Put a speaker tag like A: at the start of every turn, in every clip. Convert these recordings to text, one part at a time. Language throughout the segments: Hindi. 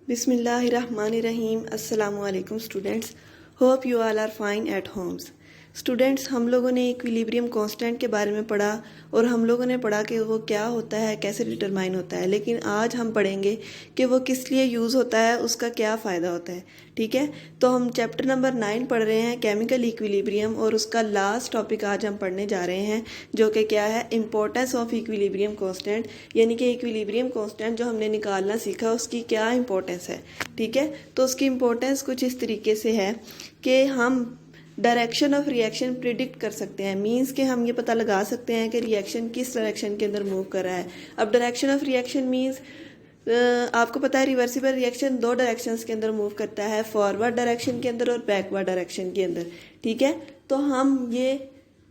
A: बिस्मिल्लाहिर्रहमानिर्रहीम। अस्सलामुअलैकुम students, hope you all are fine at homes. Students, हम लोगों ने इक्विलिब्रियम कांस्टेंट के बारे में पढ़ा और हम लोगों ने पढ़ा कि वो क्या होता है, कैसे डिटरमाइन होता है। लेकिन आज हम पढ़ेंगे कि वो किस लिए यूज़ होता है, उसका क्या फ़ायदा होता है। ठीक है, तो हम चैप्टर नंबर 9 पढ़ रहे हैं, केमिकल इक्विलिब्रियम, और उसका लास्ट टॉपिक आज हम पढ़ने जा रहे हैं जो कि क्या है, इंपॉर्टेंस ऑफ इक्विलिब्रियम कांस्टेंट। यानी कि इक्विलिब्रियम कांस्टेंट जो हमने निकालना सीखा उसकी क्या इंपॉर्टेंस है। ठीक है, तो उसकी इंपॉर्टेंस कुछ इस तरीके से है कि हम डायरेक्शन ऑफ रिएक्शन प्रिडिक्ट कर सकते हैं। मींस कि हम ये पता लगा सकते हैं कि रिएक्शन किस डायरेक्शन के अंदर मूव कर रहा है। अब डायरेक्शन ऑफ रिएक्शन मींस आपको पता है रिवर्सिबल रिएक्शन दो डायरेक्शंस के अंदर मूव करता है, फॉरवर्ड डायरेक्शन के अंदर और बैकवर्ड डायरेक्शन के अंदर। ठीक है, तो हम ये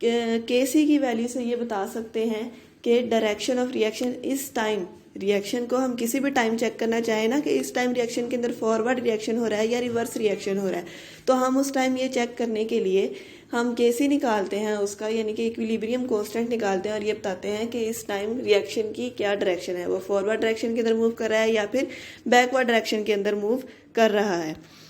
A: केसी की वैल्यू से ये बता सकते हैं कि डायरेक्शन ऑफ रिएक्शन इस टाइम, रिएक्शन को हम किसी भी टाइम चेक करना चाहें ना कि इस टाइम रिएक्शन के अंदर फॉरवर्ड रिएक्शन हो रहा है या रिवर्स रिएक्शन हो रहा है, तो हम उस टाइम ये चेक करने के लिए हम केसी निकालते हैं उसका, यानी कि इक्विलिब्रियम कांस्टेंट निकालते हैं और ये बताते हैं कि इस टाइम रिएक्शन की क्या डायरेक्शन है, वो फॉरवर्ड डायरेक्शन के अंदर मूव कर रहा है या फिर बैकवर्ड डायरेक्शन के अंदर मूव कर रहा है।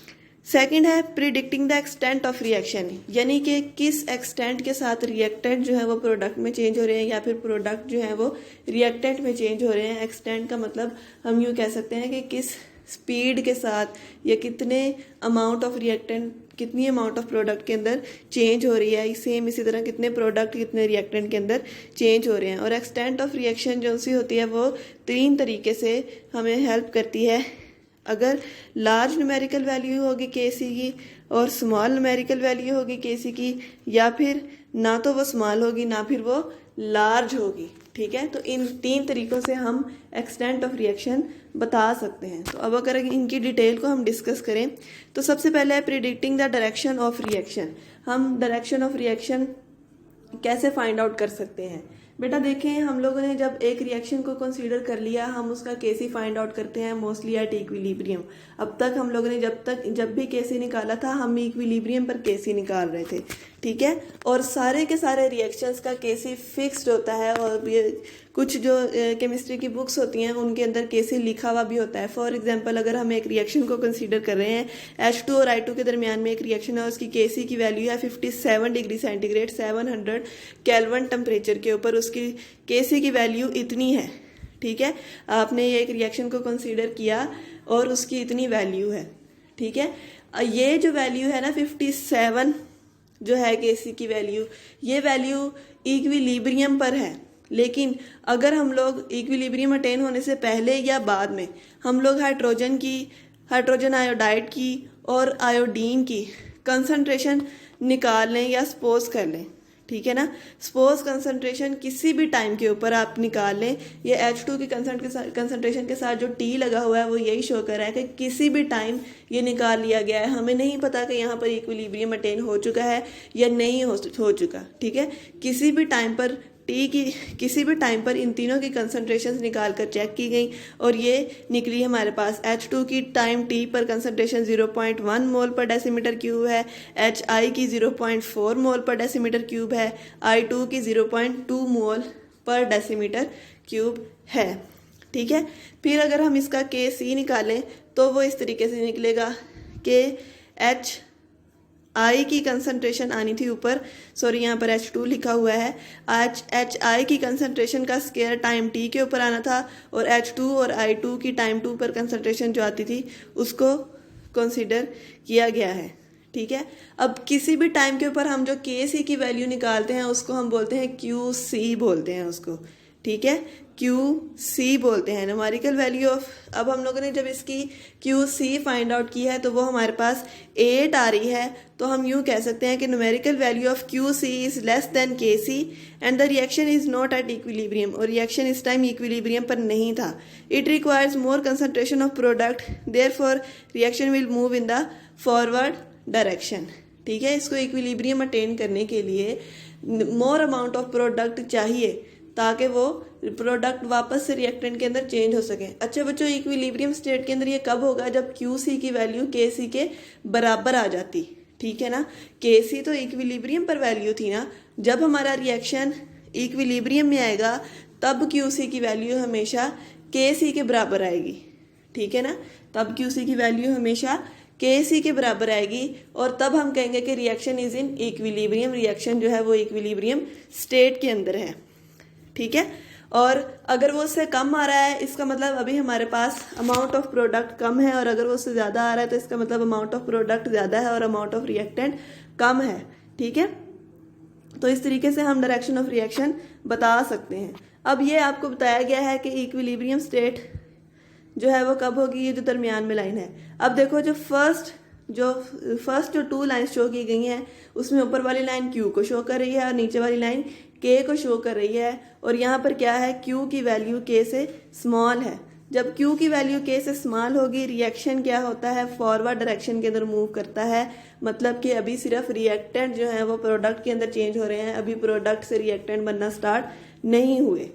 A: सेकंड है predicting the extent of reaction, यानी कि किस एक्सटेंट के साथ रिएक्टेंट जो है वो प्रोडक्ट में चेंज हो रहे हैं या फिर प्रोडक्ट जो है वो रिएक्टेंट में चेंज हो रहे हैं। एक्सटेंट का मतलब हम यूँ कह सकते हैं कि किस स्पीड के साथ या कितने अमाउंट ऑफ रिएक्टेंट, कितनी अमाउंट ऑफ प्रोडक्ट के अंदर चेंज हो रही है। सेम इसी तरह कितने प्रोडक्ट कितने रिएक्टेंट के अंदर चेंज हो रहे हैं। और एक्सटेंट ऑफ रिएक्शन जो सी होती है वो 3 तरीके से हमें हेल्प करती है। अगर लार्ज न्यूमेरिकल वैल्यू होगी केसी की और स्मॉल न्यूमेरिकल वैल्यू होगी केसी की, या फिर ना तो वो स्मॉल होगी ना फिर वो लार्ज होगी। ठीक है, तो इन 3 तरीकों से हम एक्सटेंट ऑफ रिएक्शन बता सकते हैं। तो अब अगर इनकी डिटेल को हम डिस्कस करें तो सबसे पहले है predicting the direction of reaction. हम डायरेक्शन ऑफ रिएक्शन कैसे फाइंड आउट कर सकते हैं। बेटा देखें, हम लोगों ने जब एक रिएक्शन को कंसीडर कर लिया, हम उसका केसी फाइंड आउट करते हैं मोस्टली एट इक्विलिब्रियम। अब तक हम लोगों ने जब भी केसी निकाला था हम इक्विलिब्रियम पर केसी निकाल रहे थे। ठीक है, और सारे के सारे रिएक्शंस का केसी फिक्स्ड होता है और ये कुछ जो केमिस्ट्री की बुक्स होती हैं उनके अंदर केसी लिखा हुआ भी होता है। फॉर एग्जांपल, अगर हम एक रिएक्शन को कंसीडर कर रहे हैं, H2 और I2 के दरमियान में एक रिएक्शन है, उसकी केसी की वैल्यू है 57 डिग्री सेंटीग्रेड, 700 केल्विन टेम्परेचर के ऊपर उसकी केसी की वैल्यू इतनी है। ठीक है, आपने ये एक रिएक्शन को कंसीडर किया और उसकी इतनी वैल्यू है। ठीक है, ये जो वैल्यू है ना 57 जो है केसी की वैल्यू, ये वैल्यू इक्विलिब्रियम पर है। लेकिन अगर हम लोग इक्विलिब्रियम अटेन होने से पहले या बाद में हम लोग हाइड्रोजन आयोडाइड की और आयोडीन की कंसंट्रेशन निकाल लें या सपोज कर लें, ठीक है ना, सपोज कंसंट्रेशन किसी भी टाइम के ऊपर आप निकाल लें, ये H2 की कंसंट्रेशन के साथ जो T लगा हुआ है वो यही शो कर रहा है कि किसी भी टाइम ये निकाल लिया गया है। हमें नहीं पता कि यहाँ पर इक्विलिब्रियम अटेन हो चुका है या नहीं हो चुका। ठीक है, किसी भी टाइम पर इन तीनों की कंसंट्रेशंस निकाल कर चेक की गई और ये निकली हमारे पास H2 की टाइम T पर कंसंट्रेशन 0.1 मोल पर डेसीमीटर क्यूब है, HI की 0.4 मोल पर डेसीमीटर क्यूब है, I2 की 0.2 मोल पर डेसीमीटर क्यूब है। ठीक है, फिर अगर हम इसका KC निकालें तो वो इस तरीके से निकलेगा कि HI की कंसंट्रेशन आनी थी ऊपर, सॉरी यहाँ पर H2 लिखा हुआ है, HI की कंसंट्रेशन का स्केयर टाइम T के ऊपर आना था और H2 और I2 की टाइम 2 पर कंसंट्रेशन जो आती थी उसको कंसीडर किया गया है। ठीक है, अब किसी भी टाइम के ऊपर हम जो KC की वैल्यू निकालते हैं उसको हम बोलते हैं QC बोलते हैं उसको। ठीक है, QC बोलते हैं न्यूमेरिकल वैल्यू ऑफ। अब हम लोगों ने जब इसकी QC फाइंड आउट की है तो वो हमारे पास 8 आ रही है, तो हम यूँ कह सकते हैं कि numerical value of QC is less than KC and the reaction is not at equilibrium, और रिएक्शन इस टाइम इक्विलिब्रियम पर नहीं था। It requires more concentration of product, therefore reaction will move in the forward direction. ठीक है, इसको इक्विलिब्रियम अटेन करने के लिए मोर अमाउंट ऑफ प्रोडक्ट चाहिए ताकि वो प्रोडक्ट वापस से रिएक्टेंट के अंदर चेंज हो सके। अच्छा बच्चों, इक्विलिब्रियम स्टेट के अंदर ये कब होगा, जब QC की वैल्यू KC के बराबर आ जाती। ठीक है ना, KC तो इक्विलिब्रियम पर वैल्यू थी ना, जब हमारा रिएक्शन इक्विलिब्रियम में आएगा तब QC की वैल्यू हमेशा KC के बराबर आएगी। ठीक है ना। तब QC की वैल्यू हमेशा KC के बराबर आएगी और तब हम कहेंगे कि reaction is in equilibrium, reaction जो है वो इक्विलिब्रियम स्टेट के अंदर है, ठीक है। और अगर वो उससे कम आ रहा है इसका मतलब अभी हमारे पास अमाउंट ऑफ प्रोडक्ट कम है, और अगर वो उससे ज़्यादा आ रहा है तो इसका मतलब अमाउंट ऑफ प्रोडक्ट ज़्यादा है और अमाउंट ऑफ रिएक्टेंट कम है, ठीक है। तो इस तरीके से हम डायरेक्शन ऑफ रिएक्शन बता सकते हैं। अब ये आपको बताया गया है कि इक्विलिब्रियम स्टेट जो है वो कब होगी, ये जो दरमियान में लाइन है। अब देखो जो फर्स्ट जो 2 लाइन शो की गई हैं उसमें ऊपर वाली लाइन Q को शो कर रही है और नीचे वाली लाइन K को शो कर रही है, और यहाँ पर क्या है, Q की वैल्यू K से स्मॉल है। जब Q की वैल्यू K से स्मॉल होगी, रिएक्शन क्या होता है, फॉरवर्ड डायरेक्शन के अंदर मूव करता है। मतलब कि अभी सिर्फ रिएक्टेंट जो है वो प्रोडक्ट के अंदर चेंज हो रहे हैं, अभी प्रोडक्ट से रिएक्टेंट बनना स्टार्ट नहीं हुए,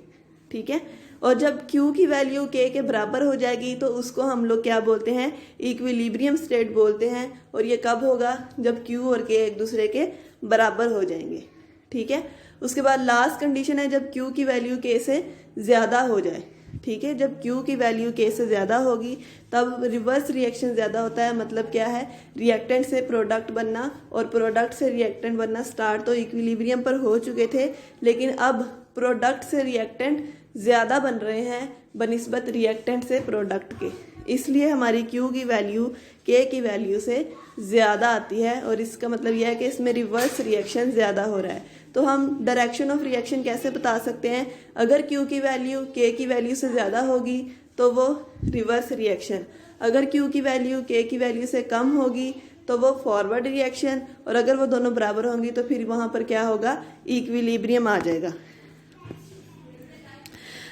A: ठीक है। और जब Q की वैल्यू K के बराबर हो जाएगी तो उसको हम लोग क्या बोलते हैं, इक्विलिब्रियम स्टेट बोलते हैं। और ये कब होगा, जब Q और K एक दूसरे के बराबर हो जाएंगे, ठीक है। उसके बाद लास्ट कंडीशन है जब Q की वैल्यू K से ज़्यादा हो जाए, ठीक है। जब Q की वैल्यू K से ज़्यादा होगी तब रिवर्स रिएक्शन ज़्यादा होता है। मतलब क्या है, रिएक्टेंट से प्रोडक्ट बनना और प्रोडक्ट से रिएक्टेंट बनना स्टार्ट तो इक्विलिब्रियम पर हो चुके थे, लेकिन अब प्रोडक्ट से रिएक्टेंट ज़्यादा बन रहे हैं बनिस्बत रिएक्टेंट से प्रोडक्ट के, इसलिए हमारी Q की वैल्यू K की वैल्यू से ज़्यादा आती है। और इसका मतलब यह है कि इसमें रिवर्स रिएक्शन ज़्यादा हो रहा है। तो हम डायरेक्शन ऑफ रिएक्शन कैसे बता सकते हैं, अगर Q की वैल्यू K की वैल्यू से ज़्यादा होगी तो वो रिवर्स रिएक्शन, अगर Q की वैल्यू K की वैल्यू से कम होगी तो वो फॉरवर्ड रिएक्शन, और अगर वो दोनों बराबर होंगी तो फिर वहाँ पर क्या होगा, इक्विलिब्रियम आ जाएगा।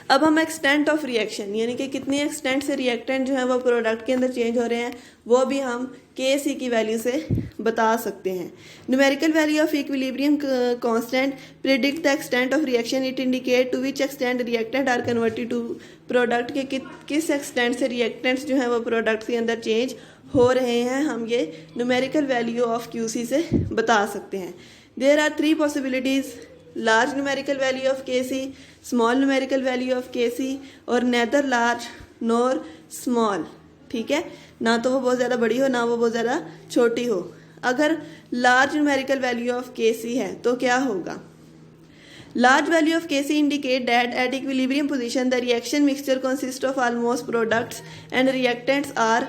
A: अब हम एक्सटेंट ऑफ रिएक्शन यानी कि कितनी एक्सटेंट से रिएक्टेंट जो है वो प्रोडक्ट के अंदर चेंज हो रहे हैं वो भी हम KC की वैल्यू से बता सकते हैं। Numerical value of equilibrium constant predict the extent of reaction, it indicate to which extent reactant are converted to product के किस एक्सटेंट से रिएक्टेंट्स जो है वो प्रोडक्ट के अंदर चेंज हो रहे हैं, हम ये न्यूमेरिकल वैल्यू ऑफ QC से बता सकते हैं। There are 3 possibilities, large numerical value of KC, small numerical value of KC और नेदर लार्ज नॉर स्मॉल, ठीक है। ना तो वो बहुत ज़्यादा बड़ी हो ना वो बहुत ज़्यादा छोटी हो। अगर large numerical value of KC है तो क्या होगा, large value of KC indicate that at equilibrium position the reaction mixture consists of almost products and reactants are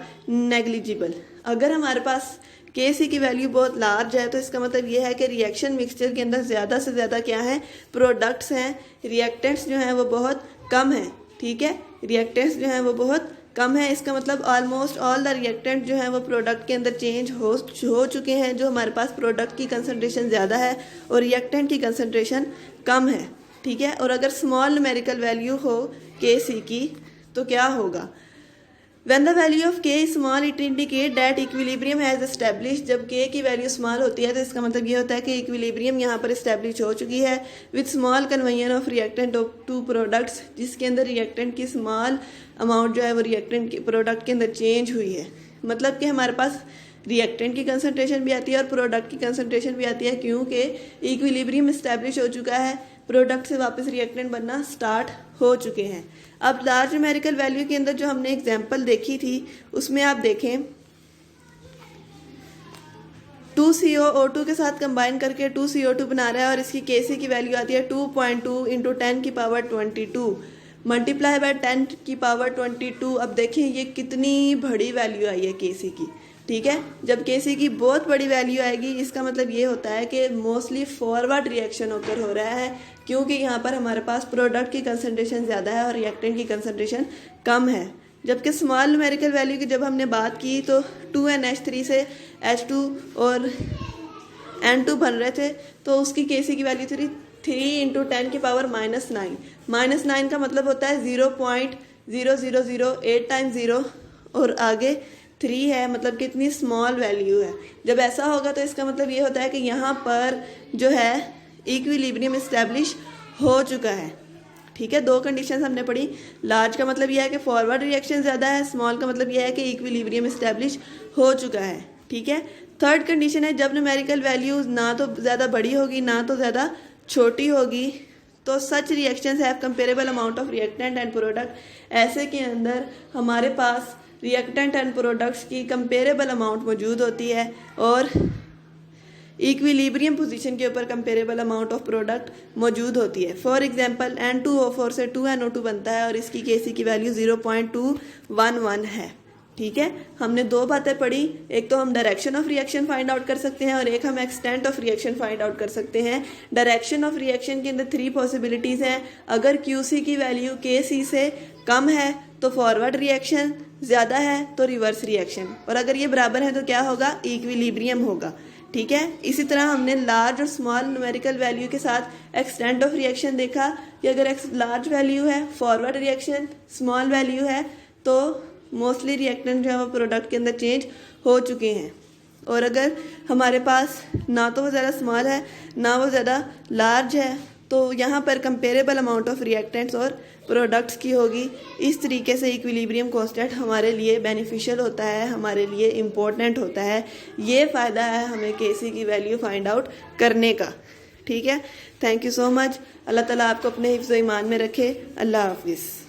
A: negligible। अगर हमारे पास KC की वैल्यू बहुत लार्ज है तो इसका मतलब ये है कि रिएक्शन मिक्सचर के अंदर ज़्यादा से ज़्यादा क्या है, प्रोडक्ट्स हैं, रिएक्टेंट्स जो हैं वो बहुत कम हैं, ठीक है। रिएक्टेंट्स जो हैं वो बहुत कम है, इसका मतलब ऑलमोस्ट ऑल द रिएक्टेंट जो है वो प्रोडक्ट के अंदर चेंज हो चुके हैं। जो हमारे पास प्रोडक्ट की कंसंट्रेशन ज़्यादा है और रिएक्टेंट की कंसंट्रेशन कम है, ठीक है। और अगर स्मॉल न्यूमेरिकल वैल्यू हो KC की तो क्या होगा, When the value of K is small, it indicate that equilibrium has established। जब K की वैल्यू स्मॉल होती है तो इसका मतलब ये होता है कि इक्विलिब्रियम यहाँ पर इस्टेब्लिश हो चुकी है with small conversion of reactant to products, जिसके अंदर रिएक्टेंट की स्मॉल अमाउंट जो है वो रिएक्टेंट के प्रोडक्ट के अंदर चेंज हुई है। मतलब कि हमारे पास रिएक्टेंट की कंसंट्रेशन भी आती है और प्रोडक्ट की कंसंट्रेशन भी आती है, क्योंकि इक्विलिब्रियम इस्टेब्लिश हो चुका है, प्रोडक्ट से वापस रिएक्टेंट बनना स्टार्ट हो चुके हैं। अब लार्ज न्यूमेरिकल वैल्यू के अंदर जो हमने एग्जांपल देखी थी उसमें आप देखें 2CO2 के साथ कंबाइन करके 2CO2 बना रहा है और इसकी KC की वैल्यू आती है 2.2 इंटू 10 की पावर 22 मल्टीप्लाई बाय 10 की पावर 22। अब देखें ये कितनी बड़ी वैल्यू आई है KC की, ठीक है। जब KC की बहुत बड़ी वैल्यू आएगी इसका मतलब ये होता है कि मोस्टली फॉरवर्ड रिएक्शन होकर हो रहा है, क्योंकि यहाँ पर हमारे पास प्रोडक्ट की कंसंट्रेशन ज़्यादा है और रिएक्टेंट की कंसंट्रेशन कम है। जबकि स्मॉल न्यूमेरिकल वैल्यू की जब हमने बात की तो 2NH3 से H2 और N2 बन रहे थे तो उसकी KC की वैल्यू थी 3 इंटू 10 की पावर -9। -9 का मतलब होता है 0.0008 टाइम्स 0 और आगे 3 है, मतलब कितनी स्मॉल वैल्यू है। जब ऐसा होगा तो इसका मतलब ये होता है कि यहाँ पर जो है इक्विलिब्रियम इस्टेब्लिश हो चुका है, ठीक है। 2 कंडीशंस हमने पढ़ी, लार्ज का मतलब यह है कि फॉरवर्ड रिएक्शन ज़्यादा है, स्मॉल का मतलब यह है कि इक्विलिब्रियम इस्टेब्लिश हो चुका है, ठीक है। थर्ड कंडीशन है जब न्यूमेरिकल वैल्यू ना तो ज़्यादा बड़ी होगी ना तो ज़्यादा छोटी होगी तो such reactions have comparable amount of reactant and product, ऐसे के अंदर हमारे पास रिएक्टेंट एंड प्रोडक्ट्स की कंपेरेबल अमाउंट मौजूद होती है और इक्विलिब्रियम पोजीशन के ऊपर कंपेरेबल अमाउंट ऑफ प्रोडक्ट मौजूद होती है। फॉर एग्जांपल N2O4 से 2NO2 बनता है और इसकी Kc की वैल्यू 0.211 है। ठीक है, हमने दो बातें पढ़ी, एक तो हम direction of reaction find out कर सकते हैं और एक हम extent of reaction find out कर सकते हैं। डायरेक्शन ऑफ रिएक्शन के अंदर 3 पॉसिबिलिटीज़ हैं। अगर Qc की वैल्यू Kc से कम है तो फॉरवर्ड रिएक्शन, ज़्यादा है तो रिवर्स रिएक्शन, और अगर ये बराबर है तो क्या होगा, इक्विलिब्रियम होगा। ठीक है, इसी तरह हमने लार्ज और स्मॉल न्यूमेरिकल वैल्यू के साथ एक्सटेंट ऑफ रिएक्शन देखा कि अगर लार्ज वैल्यू है फॉरवर्ड रिएक्शन, स्मॉल वैल्यू है तो मोस्टली रिएक्टेंट जो है वो प्रोडक्ट के अंदर चेंज हो चुके हैं। और अगर हमारे पास ना तो वो ज़्यादा स्मॉल है ना वो ज़्यादा लार्ज है तो यहाँ पर कंपेरेबल अमाउंट ऑफ रिएक्टेंट्स और प्रोडक्ट्स की होगी। इस तरीके से इक्विलिब्रियम कांस्टेंट हमारे लिए बेनिफिशियल होता है, हमारे लिए इम्पोर्टेंट होता है। ये फ़ायदा है हमें Kc की वैल्यू फाइंड आउट करने का। ठीक है, थैंक यू सो मच। अल्लाह ताला आपको अपने हिफ्ज़-ओ-ईमान में रखे। अल्लाह हाफिज़।